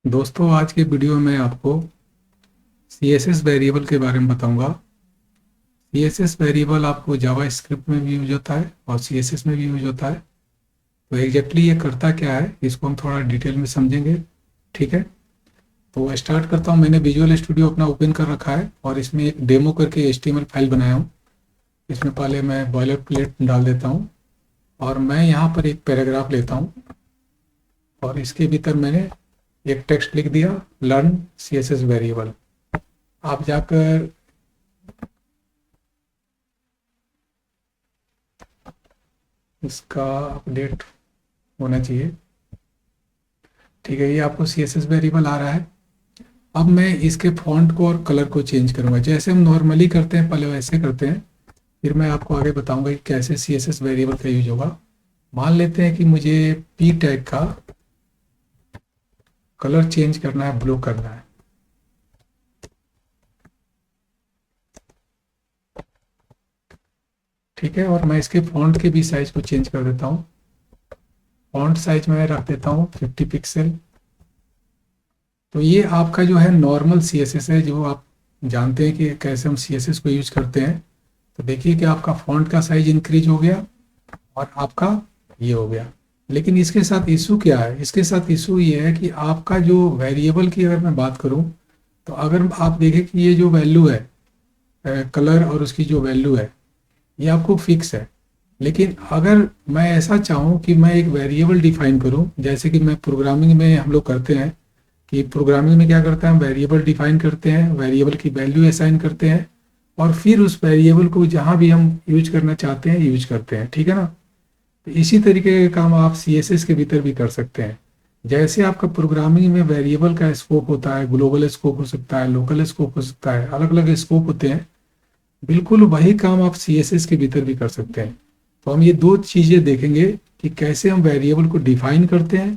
दोस्तों, आज के वीडियो में आपको CSS वेरिएबल के बारे में बताऊंगा। CSS वेरिएबल आपको जावा स्क्रिप्ट में भी यूज होता है और CSS में भी यूज होता है। तो एग्जैक्टली ये करता क्या है, इसको हम थोड़ा डिटेल में समझेंगे। ठीक है, तो स्टार्ट करता हूँ। मैंने विजुअल स्टूडियो अपना ओपन कर रखा है और इसमें एक डेमो करके HTML फाइल बनाया हूँ। इसमें पहले मैं बॉयलर प्लेट डाल देता हूँ और मैं यहाँ पर एक पैराग्राफ लेता हूँ और इसके भीतर मैंने एक टेक्स्ट लिख दिया, लर्न CSS वेरिएबल। आप जाकर इसका अपडेट होना चाहिए। ठीक है, ये आपको CSS वेरिएबल आ रहा है। अब मैं इसके फॉन्ट को और कलर को चेंज करूंगा, जैसे हम नॉर्मली करते हैं पहले वैसे करते हैं। फिर मैं आपको आगे बताऊंगा कि कैसे CSS वेरिएबल का यूज होगा। मान लेते हैं कि मुझे P टैग का कलर चेंज करना है, ब्लू करना है। ठीक है, और मैं इसके फॉन्ट के भी साइज को चेंज कर देता हूँ। फॉन्ट साइज में रख देता हूँ 50 पिक्सल। तो ये आपका जो है नॉर्मल CSS है, जो आप जानते हैं कि कैसे हम CSS को यूज करते हैं। तो देखिए कि आपका फॉन्ट का साइज इंक्रीज हो गया और आपका ये हो गया। लेकिन इसके साथ इशू क्या है? इसके साथ इशू ये है कि आपका जो वेरिएबल की अगर मैं बात करूं, तो अगर आप देखें कि ये जो वैल्यू है कलर और उसकी जो वैल्यू है, ये आपको फिक्स है। लेकिन अगर मैं ऐसा चाहूँ कि मैं एक वेरिएबल डिफाइन करूँ, जैसे कि मैं प्रोग्रामिंग में हम लोग करते हैं कि प्रोग्रामिंग में क्या करते हैं, हम वेरिएबल डिफाइन करते हैं, वेरिएबल की वैल्यू असाइन करते हैं और फिर उस वेरिएबल को जहाँ भी हम यूज करना चाहते हैं यूज करते हैं। ठीक है ना? तो इसी तरीके का काम आप CSS के भीतर भी कर सकते हैं। जैसे आपका प्रोग्रामिंग में वेरिएबल का स्कोप होता है, ग्लोबल स्कोप हो सकता है, लोकल स्कोप हो सकता है, अलग अलग स्कोप होते हैं। बिल्कुल वही काम आप CSS के भीतर भी कर सकते हैं। तो हम ये दो चीज़ें देखेंगे कि कैसे हम वेरिएबल को डिफाइन करते हैं,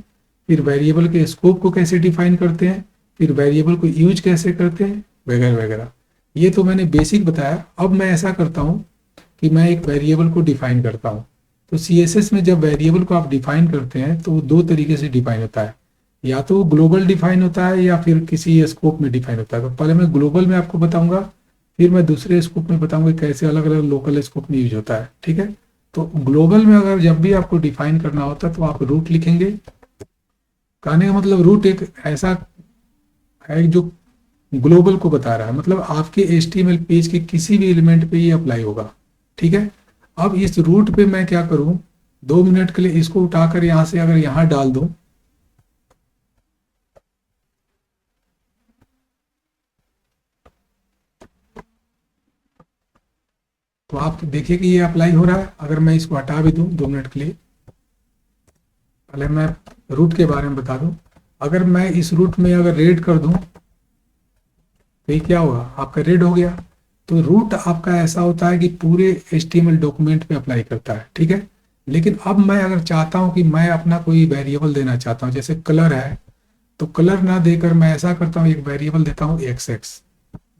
फिर वेरिएबल के स्कोप को कैसे डिफाइन करते हैं, फिर वेरिएबल को यूज कैसे करते हैं, वगैरह वगैरह। ये तो मैंने बेसिक बताया। अब मैं ऐसा करता हूँ कि मैं एक वेरिएबल को डिफाइन करता हूँ। तो CSS में जब वेरिएबल को आप डिफाइन करते हैं तो वो दो तरीके से डिफाइन होता है, या तो ग्लोबल डिफाइन होता है या फिर किसी स्कोप में डिफाइन होता है। तो पहले मैं ग्लोबल में आपको बताऊंगा, फिर मैं दूसरे स्कोप में बताऊंगा कैसे अलग अलग लोकल स्कोप में यूज होता है। ठीक है, तो ग्लोबल में अगर जब भी आपको डिफाइन करना होता है तो आप रूट लिखेंगे। कहने का मतलब रूट एक ऐसा है जो ग्लोबल को बता रहा है, मतलब आपके HTML पेज के किसी भी एलिमेंट पे ये अप्लाई होगा। ठीक है, अब इस रूट पे मैं क्या करूं, 2 मिनट के लिए इसको उठाकर यहां से अगर यहां डाल दूं, तो आप देखिए कि ये अप्लाई हो रहा है। अगर मैं इसको हटा भी दूं 2 मिनट के लिए, पहले मैं रूट के बारे में बता दूं। अगर मैं इस रूट में अगर रेड कर दूं तो ये क्या होगा, आपका रेड हो गया। तो रूट आपका ऐसा होता है कि पूरे HTML डॉक्यूमेंट पे अप्लाई करता है। ठीक है, लेकिन अब मैं अगर चाहता हूं कि मैं अपना कोई वेरिएबल देना चाहता हूं, जैसे कलर है, तो कलर ना देकर मैं ऐसा करता हूं, एक वेरिएबल देता हूं XX।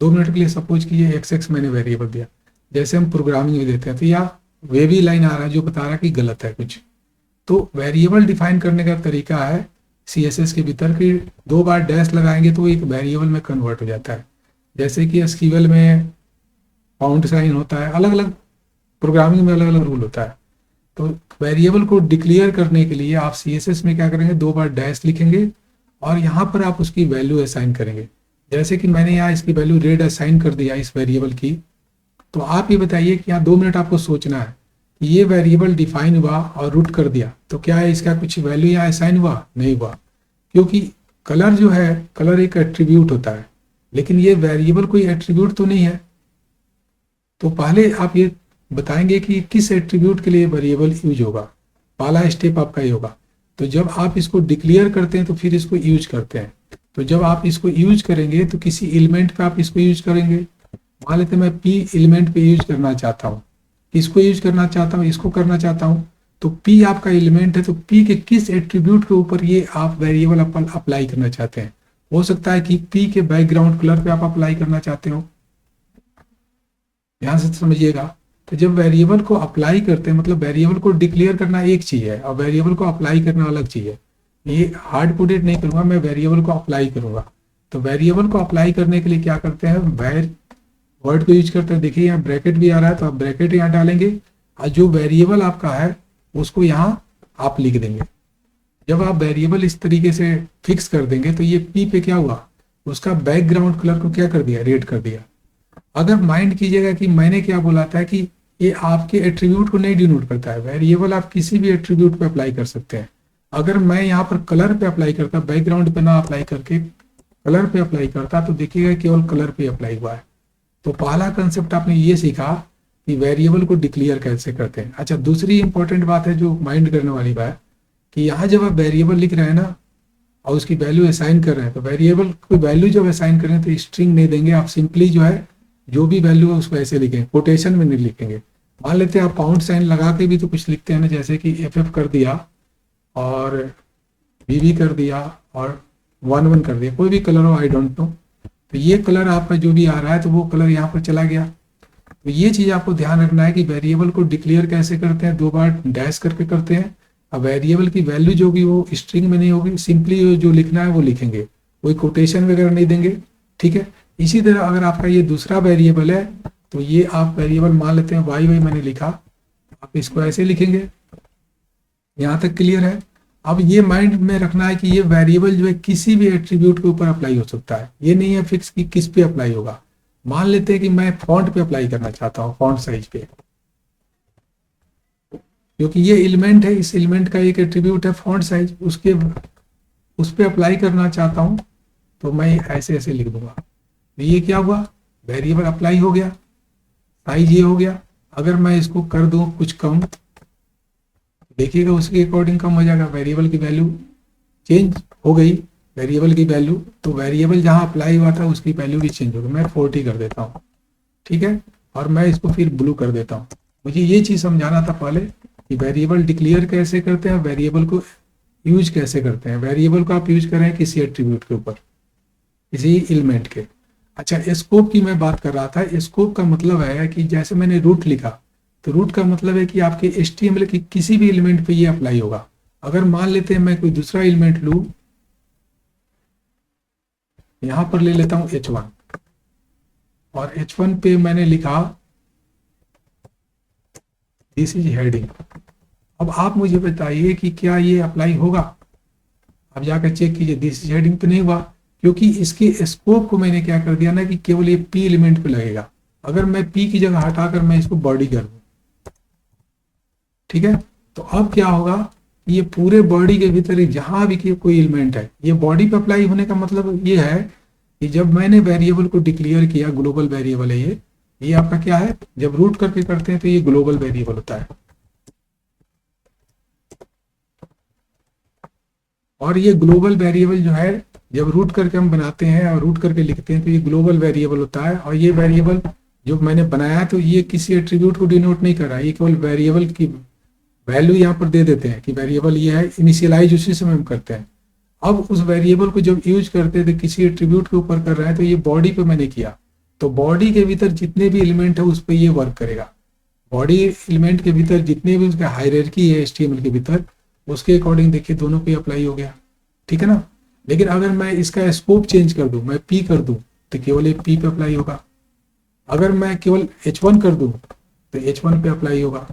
2 मिनट के लिए सपोज कीजिए XX मैंने वेरिएबल दिया, जैसे हम प्रोग्रामिंग में देते हैं। तो या वेवी लाइन आ रहा है जो बता रहा है कि गलत है कुछ। तो वेरिएबल डिफाइन करने का तरीका है CSS के भीतर कि 2 बार डैश लगाएंगे तो एक वेरिएबल में कन्वर्ट हो जाता है। जैसे कि SQL में पाउंड साइन होता है, अलग अलग प्रोग्रामिंग में अलग अलग रूल होता है। तो वेरिएबल को डिक्लेयर करने के लिए आप CSS में क्या करेंगे, 2 बार डैश लिखेंगे और यहाँ पर आप उसकी वैल्यू असाइन करेंगे। जैसे कि मैंने यहाँ इसकी वैल्यू रेड असाइन कर दिया इस वेरिएबल की। तो आप ये बताइए कि यहाँ 2 मिनट आपको सोचना है कि ये वेरिएबल डिफाइन हुआ और रूट कर दिया तो क्या है, इसका कुछ वैल्यू यहाँ असाइन हुआ? नहीं हुआ, क्योंकि कलर जो है, कलर एक एट्रीब्यूट होता है, लेकिन ये वेरिएबल कोई एट्रीब्यूट तो नहीं है। तो पहले आप ये बताएंगे कि किस एट्रीब्यूट के लिए वेरिएबल यूज होगा। पहला स्टेप आपका ये होगा। तो जब आप इसको डिक्लेयर करते हैं तो फिर इसको यूज करते हैं। तो जब आप इसको यूज करेंगे तो किसी एलिमेंट पे आप इसको यूज करेंगे। मान लेते हैं मैं P एलिमेंट पे यूज करना चाहता हूँ, इसको यूज करना चाहता हूँ, इसको करना चाहता हूँ। तो P आपका एलिमेंट है, तो P के किस एट्रीब्यूट के ऊपर ये आप वेरिएबल अप्लाई करना चाहते हैं। हो सकता है कि P के बैकग्राउंड कलर पे आप अप्लाई करना चाहते हो। ध्यान से समझिएगा। तो जब वेरिएबल को अप्लाई करते हैं, मतलब वेरिएबल को डिक्लेयर करना एक चीज है और वेरिएबल को अप्लाई करना अलग चीज है। ये हार्ड कोडेड नहीं करूंगा, मैं वेरिएबल को अप्लाई करूंगा। तो वेरिएबल को अप्लाई करने के लिए क्या करते हैं, वर्ड को यूज करते हैं। देखिए यहाँ ब्रैकेट भी आ रहा है, तो आप ब्रैकेट यहाँ डालेंगे और जो वेरिएबल आपका है उसको यहाँ आप लिख देंगे। जब आप वेरिएबल इस तरीके से फिक्स कर देंगे तो ये पी पे क्या हुआ, उसका बैकग्राउंड कलर को क्या कर दिया, रेड कर दिया। अगर माइंड कीजिएगा कि मैंने क्या बोला था कि ये आपके एट्रीब्यूट को नहीं डिनोट करता है, वेरिएबल आप किसी भी एट्रीब्यूट पे अप्लाई कर सकते हैं। अगर मैं यहाँ पर कलर पे अप्लाई करता, बैकग्राउंड पे ना अप्लाई करके कलर पे अप्लाई करता, तो देखिएगा केवल कलर पे अप्लाई हुआ है। तो पहला कंसेप्ट आपने ये सीखा कि वेरिएबल को डिक्लेयर कैसे करते हैं। अच्छा, दूसरी इंपॉर्टेंट बात है जो माइंड करने वाली बात, कि यहाँ जब आप वेरिएबल लिख रहे हैं ना और उसकी वैल्यू असाइन कर रहे हैं, तो वेरिएबल को वैल्यू जब असाइन करें तो स्ट्रिंग नहीं देंगे, आप सिंपली जो है जो भी वैल्यू है उसको ऐसे लिखें, कोटेशन में नहीं लिखेंगे। मान लेते हैं आप पाउंड साइन लगा के भी तो कुछ लिखते हैं ना, जैसे कि एफ कर दिया और बी कर दिया और 1 कर दिया, कोई भी कलर हो, आई डोंट नो। तो ये कलर आपका जो भी आ रहा है तो वो कलर यहाँ पर चला गया। तो ये चीज़ आपको ध्यान रखना है कि वेरिएबल को डिक्लेयर कैसे करते हैं, 2 बार डैश करके करते हैं। अब वेरिएबल की वैल्यू जो भी वो स्ट्रिंग में नहीं होगी, सिंपली जो लिखना है वो लिखेंगे, कोई कोटेशन वगैरह नहीं देंगे, ठीक है। इसी तरह अगर आपका ये दूसरा वेरिएबल है तो ये आप वेरिएबल मान लेते हैं वाई मैंने लिखा, आप इसको ऐसे लिखेंगे। यहाँ तक क्लियर है। अब ये माइंड में रखना है कि ये वेरिएबल जो है किसी भी एट्रीब्यूट के ऊपर अप्लाई हो सकता है, ये नहीं है फिक्स कि किस पे अप्लाई होगा। मान लेते हैं कि मैं फॉन्ट पे अप्लाई करना चाहता हूँ, फॉन्ट साइज पे, क्योंकि ये एलिमेंट है, इस एलिमेंट का एक एट्रीब्यूट है फॉन्ट साइज, उस पे अप्लाई करना चाहता हूँ, तो मैं ऐसे ऐसे लिख दूंगा। तो ये क्या हुआ, वेरिएबल अप्लाई हो गया, साइज ये हो गया। अगर मैं इसको कर दूं कुछ कम, देखिएगा उसके अकॉर्डिंग कम हो जाएगा, वेरिएबल की वैल्यू चेंज हो गई, वेरिएबल की वैल्यू, तो वेरिएबल जहां अप्लाई हुआ था उसकी वैल्यू भी चेंज हो गई। मैं 40 कर देता हूँ, ठीक है, और मैं इसको फिर ब्लू कर देता हूँ। मुझे ये चीज़ समझाना था पहले कि वेरिएबल डिक्लेयर कैसे करते हैं, वेरिएबल को यूज कैसे करते हैं। वेरिएबल को आप यूज करें किसी एट्रीब्यूट के ऊपर, किसी एलिमेंट के। अच्छा, स्कोप की मैं बात कर रहा था। स्कोप का मतलब है कि जैसे मैंने रूट लिखा, तो रूट का मतलब है कि आपके HTML की किसी भी एलिमेंट पे ये अप्लाई होगा। अगर मान लेते हैं मैं कोई दूसरा एलिमेंट लूं, यहां पर ले लेता हूं H1 और H1 पे मैंने लिखा दिस इज हेडिंग। अब आप मुझे बताइए कि क्या ये अप्लाई होगा। अब जाकर चेक कीजिए, दिस इज हेडिंग तो नहीं हुआ, क्योंकि इसके स्कोप को मैंने क्या कर दिया ना कि केवल ये P एलिमेंट पे लगेगा। अगर मैं P की जगह हटाकर मैं इसको बॉडी कर दूं, ठीक है, तो अब क्या होगा, ये पूरे बॉडी के भीतर जहां भी कोई एलिमेंट है, ये बॉडी पे अप्लाई होने का मतलब ये है कि जब मैंने वेरिएबल को डिक्लेयर किया, ग्लोबल वेरिएबल है ये आपका क्या है, जब रूट करके करते हैं तो ये ग्लोबल वेरिएबल होता है। और ये ग्लोबल वेरिएबल जो है जब रूट करके हम बनाते हैं और रूट करके लिखते हैं तो ये ग्लोबल वेरिएबल होता है। और ये वेरिएबल जो मैंने बनाया तो ये किसी एट्रीब्यूट को डिनोट नहीं कर रहा है, ये केवल वेरिएबल की वैल्यू यहाँ पर दे देते हैं कि वेरिएबल ये है, इनिशियलाइज उसी समय हम करते हैं। अब उस वेरिएबल को जब यूज करते थे किसी एट्रीब्यूट के ऊपर कर रहे हैं, तो ये बॉडी पे मैंने किया, तो बॉडी के भीतर जितने भी एलिमेंट है उस पर ये वर्क करेगा। बॉडी एलिमेंट के भीतर जितने भी उसका हायरार्की है HTML के भीतर, उसके अकॉर्डिंग देखिए दोनों पे अप्लाई हो गया, ठीक है ना। लेकिन अगर मैं इसका स्कोप चेंज कर दूं, मैं P कर दूं, तो केवल ये P पे अप्लाई होगा। अगर मैं केवल H1 कर दूं तो H1 पे अप्लाई होगा।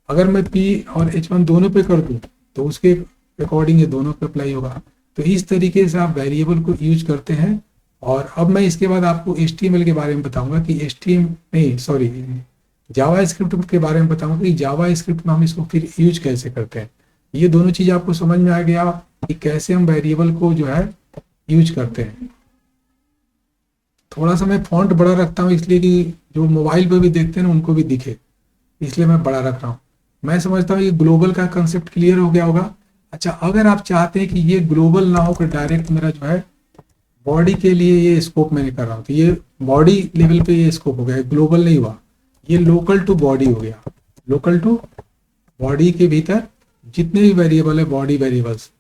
अगर मैं P और H1 दोनों पे कर दूं तो उसके अकॉर्डिंग ये दोनों पे अप्लाई होगा। तो इस तरीके से आप वेरिएबल को यूज करते हैं। और अब मैं इसके बाद आपको HTML के बारे में बताऊंगा कि जावा स्क्रिप्ट के बारे में बताऊंगा कि जावा स्क्रिप्ट में हम इसको फिर यूज कैसे करते हैं। ये दोनों चीज आपको समझ में आ गया कि कैसे हम वेरिएबल को जो है यूज करते हैं। थोड़ा सा मैं फॉन्ट बड़ा रखता हूँ इसलिए कि जो मोबाइल पे भी देखते हैं ना उनको भी दिखे, इसलिए मैं बड़ा रख रहा हूँ। मैं समझता हूँ ये ग्लोबल का कंसेप्ट क्लियर हो गया होगा। अच्छा, अगर आप चाहते हैं कि ये ग्लोबल ना होकर डायरेक्ट मेरा जो है बॉडी के लिए ये स्कोप मैंने कर रहा हूँ, तो ये बॉडी लेवल पे ये स्कोप हो गया, ग्लोबल नहीं हुआ, ये लोकल टू बॉडी हो गया। लोकल टू बॉडी के भीतर जितने भी वेरिएबल है, body variables,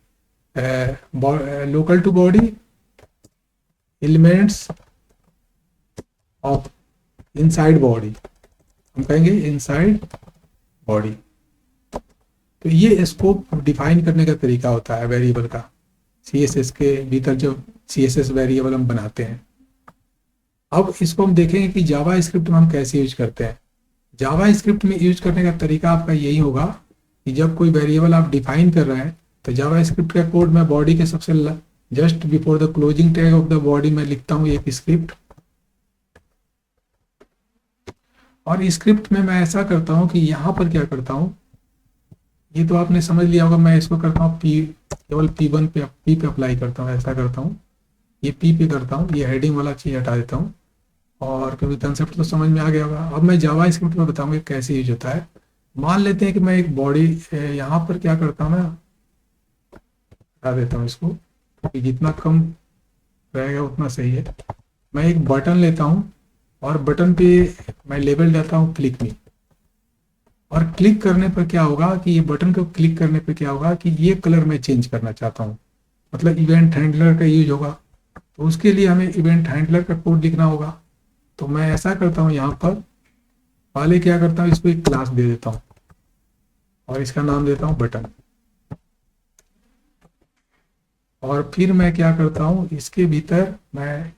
local to body elements of inside body, हम कहेंगे इनसाइड बॉडी। तो ये स्कोप डिफाइन करने का तरीका होता है वेरिएबल का, CSS के भीतर जो CSS वेरिएबल हम बनाते हैं। अब इसको हम देखेंगे कि जावा स्क्रिप्ट में हम कैसे यूज करते हैं। जावा स्क्रिप्ट में यूज करने का तरीका आपका यही होगा कि जब कोई वेरिएबल आप डिफाइन कर रहे हैं तो जावा स्क्रिप्ट का कोड मैं बॉडी के सबसे just before the closing tag of the body में लिखता हूँ एक स्क्रिप्ट। और स्क्रिप्ट में मैं ऐसा करता हूँ कि यहाँ पर क्या करता हूँ, ये तो आपने समझ लिया होगा, मैं इसको करता हूँ केवल P1 पे P पे अप्लाई करता हूँ, ऐसा करता हूँ, ये P पे करता हूँ, ये हेडिंग वाला चीज़ हटा देता हूँ। और क्योंकि कंसेप्ट तो समझ में आ गया होगा, अब मैं जावा स्क्रिप्ट में बताऊँगा कैसे यूज होता है। मान लेते हैं कि मैं एक बॉडी यहाँ पर क्या करता हूँ, मैं हटा देता हूँ इसको कि जितना कम रहेगा उतना सही है। मैं एक बटन लेता हूँ और बटन पे मैं लेबल देता हूँ क्लिक मी, और क्लिक करने पर क्या होगा कि ये बटन को क्लिक करने पर क्या होगा कि ये कलर मैं चेंज करना चाहता हूँ, मतलब इवेंट हैंडलर का यूज होगा। तो उसके लिए हमें इवेंट हैंडलर का कोड लिखना होगा। तो मैं ऐसा करता हूँ, यहाँ पर पहले क्या करता हूँ, इसको एक क्लास दे देता हूँ और इसका नाम देता हूँ बटन। और फिर मैं क्या करता हूँ, इसके भीतर मैं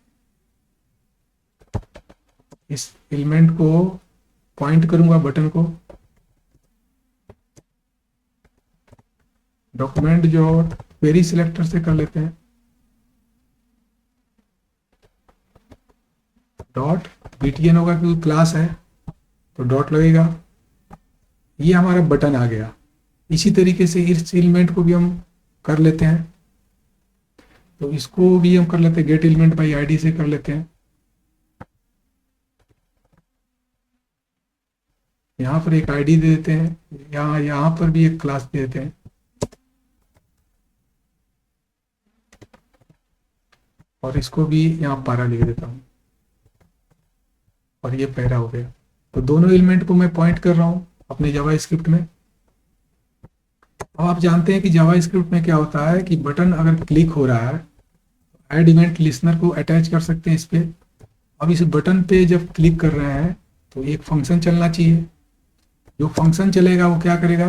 इस एलिमेंट को पॉइंट करूंगा बटन को, डॉक्यूमेंट जो क्वेरी सिलेक्टर से कर लेते हैं, डॉट btn होगा क्योंकि क्लास है तो डॉट लगेगा। ये हमारा बटन आ गया। इसी तरीके से इस एलिमेंट को भी हम कर लेते हैं, तो इसको भी हम कर लेते हैं, गेट एलिमेंट बाई आईडी से कर लेते हैं। यहाँ पर एक आईडी दे देते हैं, यहाँ पर भी एक क्लास दे देते हैं। और इसको भी यहाँ पैरा लिख देता हूँ और ये पैरा हो गया। तो दोनों एलिमेंट को मैं पॉइंट कर रहा हूँ अपने जावा स्क्रिप्ट में। अब आप जानते हैं कि जावा स्क्रिप्ट में क्या होता है कि बटन अगर क्लिक हो रहा है तो ऐड इवेंट लिसनर को अटैच कर सकते हैं इस पे। अब इस बटन पे जब क्लिक कर रहे हैं तो एक फंक्शन चलना चाहिए। जो फंक्शन चलेगा वो क्या करेगा,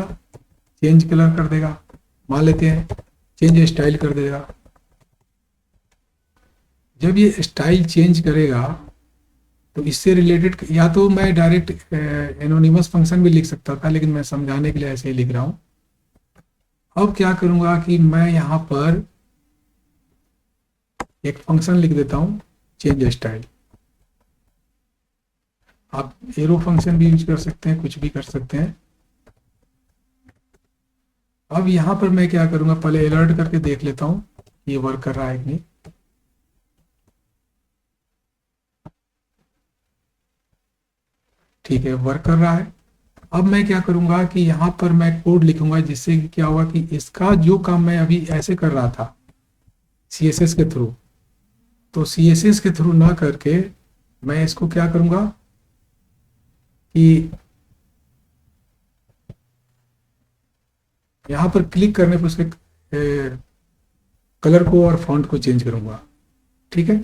चेंज कलर कर देगा, मान लेते हैं चेंज स्टाइल कर देगा। जब ये स्टाइल चेंज करेगा तो इससे रिलेटेड, या तो मैं डायरेक्ट एनोनिमस फंक्शन भी लिख सकता था, लेकिन मैं समझाने के लिए ऐसे ही लिख रहा हूँ। अब क्या करूँगा कि मैं यहाँ पर एक फंक्शन लिख देता हूँ चेंज स्टाइल। आप एरो फंक्शन भी यूज कर सकते हैं, कुछ भी कर सकते हैं। अब यहाँ पर मैं क्या करूँगा, पहले अलर्ट करके देख लेता हूँ ये वर्क कर रहा है कि नहीं। ठीक है, वर्क कर रहा है। अब मैं क्या करूंगा कि यहाँ पर मैं कोड लिखूंगा जिससे कि क्या होगा कि इसका जो काम मैं अभी ऐसे कर रहा था CSS के थ्रू, तो CSS के थ्रू ना करके मैं इसको क्या करूंगा कि यहाँ पर क्लिक करने पर उसके कलर को और फॉन्ट को चेंज करूंगा। ठीक है,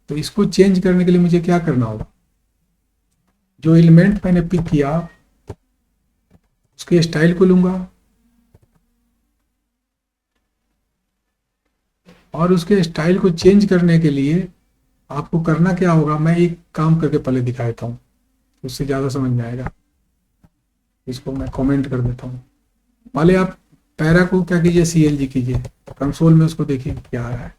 तो इसको चेंज करने के लिए मुझे क्या करना होगा, जो एलिमेंट मैंने पिक किया उसके स्टाइल को लूंगा और उसके स्टाइल को चेंज करने के लिए आपको करना क्या होगा, मैं एक काम करके पहले दिखा देता हूँ, उससे ज़्यादा समझ में आएगा। इसको मैं कमेंट कर देता हूँ। पहले आप पैरा को क्या कीजिए, CLG कीजिए, कंसोल में उसको देखिए क्या आ रहा है।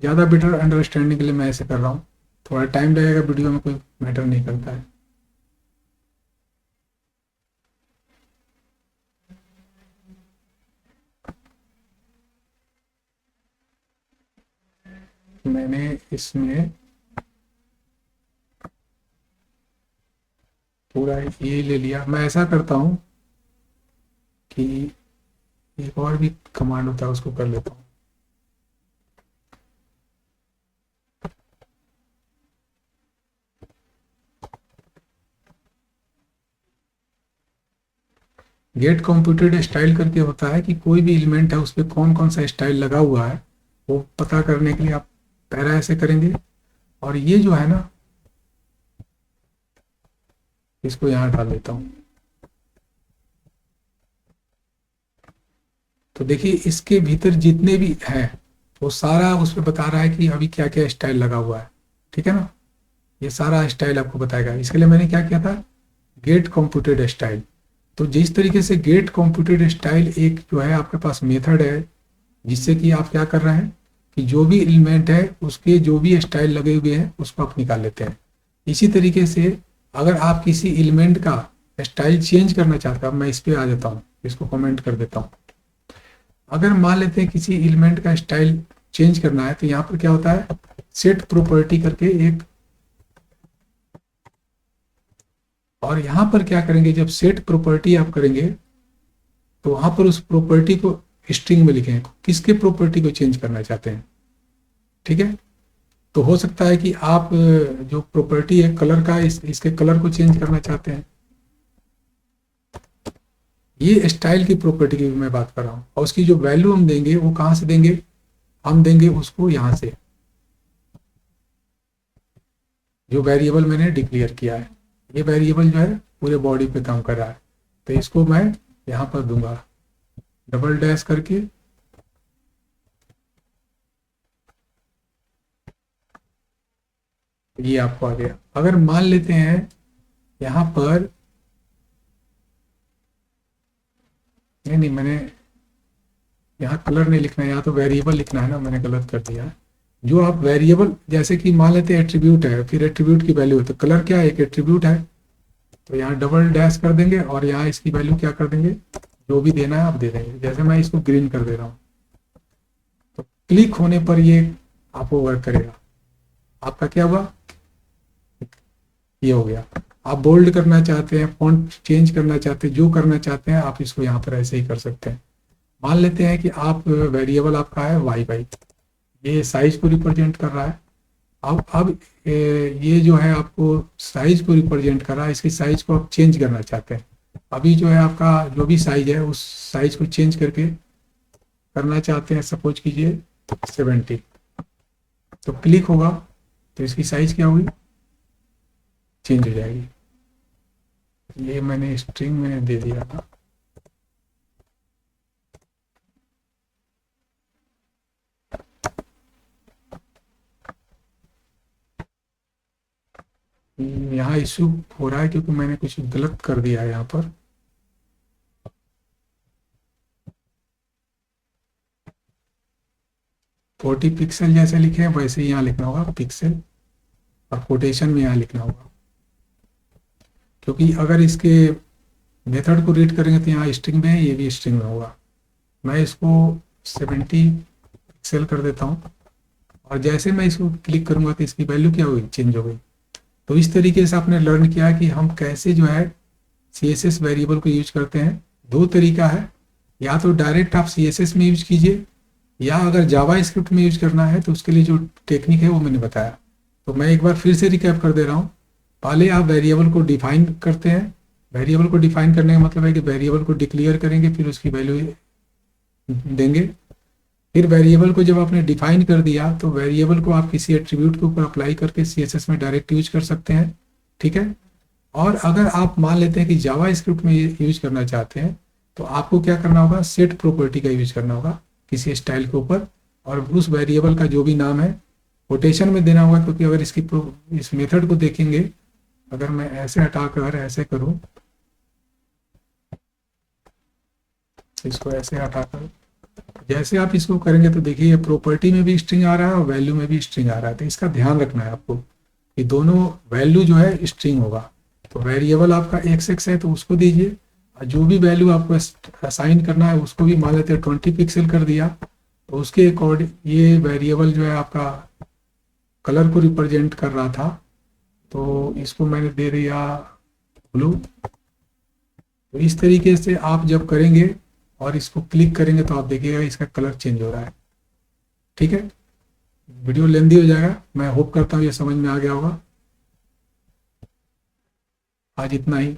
ज़्यादा बेटर अंडरस्टैंडिंग के लिए मैं ऐसे कर रहा हूँ, थोड़ा टाइम लगेगा, वीडियो में कोई मैटर नहीं करता है। मैंने इसमें पूरा ये ले लिया। मैं ऐसा करता हूँ कि एक और भी कमांड होता है उसको कर लेता हूँ। गेट कंप्यूटेड स्टाइल करके होता है कि कोई भी एलिमेंट है उस पर कौन कौन सा स्टाइल लगा हुआ है वो पता करने के लिए आप पैरा ऐसे करेंगे। और ये जो है ना, इसको यहाँ डाल देता हूँ। तो देखिए इसके भीतर जितने भी हैं वो सारा उस पर बता रहा है कि अभी क्या क्या स्टाइल लगा हुआ है, ठीक है ना। ये सारा स्टाइल आपको बताएगा। इसके लिए मैंने क्या किया था, गेट कंप्यूटेड स्टाइल। तो जिस तरीके से गेट कंप्यूटेड स्टाइल एक जो है आपके पास मेथड है, जिससे कि आप क्या कर रहे हैं कि जो भी एलिमेंट है उसके जो भी स्टाइल लगे हुए हैं उसको आप निकाल लेते हैं। इसी तरीके से अगर आप किसी एलिमेंट का स्टाइल चेंज करना चाहते हैं, अब मैं इस पर आ जाता हूँ, इसको कमेंट कर देता हूँ। अगर मान लेते हैं किसी एलिमेंट का स्टाइल चेंज करना है तो यहाँ पर क्या होता है, सेट प्रॉपर्टी करके एक, और यहाँ पर क्या करेंगे, जब सेट प्रॉपर्टी आप करेंगे तो वहां पर उस प्रॉपर्टी को स्ट्रिंग में लिखें, किसके प्रॉपर्टी को चेंज करना चाहते हैं, ठीक है। तो हो सकता है कि आप जो प्रॉपर्टी है कलर का, इसके कलर को चेंज करना चाहते हैं। ये स्टाइल की प्रॉपर्टी की मैं बात कर रहा हूँ, और उसकी जो वैल्यू हम देंगे वो कहाँ से देंगे, हम देंगे उसको यहाँ से, जो वेरिएबल मैंने डिक्लेयर किया है। ये वेरिएबल जो है पूरे बॉडी पे काम कर रहा है, तो इसको मैं यहाँ पर दूंगा डबल डैश करके, ये आपको आ गया। अगर मान लेते हैं यहाँ पर, नहीं मैंने यहाँ कलर नहीं लिखना है, यहाँ तो वेरिएबल लिखना है ना, मैंने गलत कर दिया। जो आप वेरिएबल, जैसे कि मान लेते हैं एट्रीब्यूट है, फिर एट्रीब्यूट की वैल्यू है, तो कलर क्या है, एक एट्रीब्यूट है, तो यहाँ डबल डैश कर देंगे और यहाँ इसकी वैल्यू क्या कर देंगे, जो भी देना है आप दे देंगे। जैसे मैं इसको ग्रीन कर दे रहा हूँ, तो क्लिक होने पर ये आपको वर्क करेगा। आपका क्या हुआ, ये हो गया। आप बोल्ड करना चाहते हैं, फॉन्ट चेंज करना चाहते हैं, जो करना चाहते हैं आप इसको यहाँ पर ऐसे ही कर सकते हैं। मान लेते हैं कि आप वेरिएबल आपका है वाई बाई, ये साइज को रिप्रेजेंट कर रहा है। अब ये जो है आपको साइज को रिप्रेजेंट कर रहा है, इसकी साइज को आप चेंज करना चाहते हैं। अभी जो है आपका जो भी साइज है उस साइज को चेंज करके करना चाहते हैं, सपोज कीजिए 70, तो क्लिक होगा तो इसकी साइज क्या होगी, चेंज हो जाएगी। ये मैंने स्ट्रिंग में दे दिया था, यहाँ इशू हो रहा है क्योंकि मैंने कुछ गलत कर दिया है। यहाँ पर 40 पिक्सल जैसे लिखे हैं वैसे ही यहाँ लिखना होगा पिक्सल, और कोटेशन में यहाँ लिखना होगा, क्योंकि अगर इसके मेथड को रीड करेंगे तो यहाँ स्ट्रिंग में है, ये भी स्ट्रिंग में होगा। मैं इसको 70 पिक्सल कर देता हूँ, और जैसे मैं इसको क्लिक करूँगा तो इसकी वैल्यू क्या हुई, चेंज हो गई। तो इस तरीके से आपने लर्न किया कि हम कैसे जो है CSS वेरिएबल को यूज करते हैं। दो तरीका है, या तो डायरेक्ट आप CSS में यूज कीजिए, या अगर जावा स्क्रिप्ट में यूज करना है तो उसके लिए जो टेक्निक है वो मैंने बताया। तो मैं एक बार फिर से रिकैप कर दे रहा हूँ। पहले आप वेरिएबल को डिफाइन करते हैं, वेरिएबल को डिफाइन करने का मतलब है कि वेरिएबल को डिक्लेयर करेंगे, फिर उसकी वैल्यू देंगे। फिर वेरिएबल को जब आपने डिफाइन कर दिया तो वेरिएबल को आप किसी एट्रीब्यूट के ऊपर अप्लाई करके CSS में डायरेक्ट यूज कर सकते हैं, ठीक है। और अगर आप मान लेते हैं कि जावा स्क्रिप्ट में यूज करना चाहते हैं तो आपको क्या करना होगा, सेट प्रॉपर्टी का यूज करना होगा किसी स्टाइल के ऊपर, और उस वेरिएबल का जो भी नाम है कोटेशन में देना होगा। क्योंकि अगर इस मेथड को देखेंगे, अगर मैं ऐसे हटाकर ऐसे करूं, इसको ऐसे हटाकर जैसे आप इसको करेंगे तो देखिए प्रॉपर्टी में भी स्ट्रिंग आ रहा है और वैल्यू में भी स्ट्रिंग आ रहा है। तो इसका ध्यान रखना है आपको कि दोनों वैल्यू जो है स्ट्रिंग होगा। तो वेरिएबल आपका x है तो उसको दीजिए, और जो भी वैल्यू आपको असाइन करना है उसको भी मान लेते हैं 20 पिक्सल कर दिया, तो उसके अकॉर्डिंग ये वेरिएबल जो है आपका कलर को रिप्रेजेंट कर रहा था, तो इसको मैंने दे दिया ब्लू। तो इस तरीके से आप जब करेंगे और इसको क्लिक करेंगे तो आप देखिएगा इसका कलर चेंज हो रहा है, ठीक है। वीडियो लेंदी हो जाएगा, मैं होप करता हूँ ये समझ में आ गया होगा। आज इतना ही।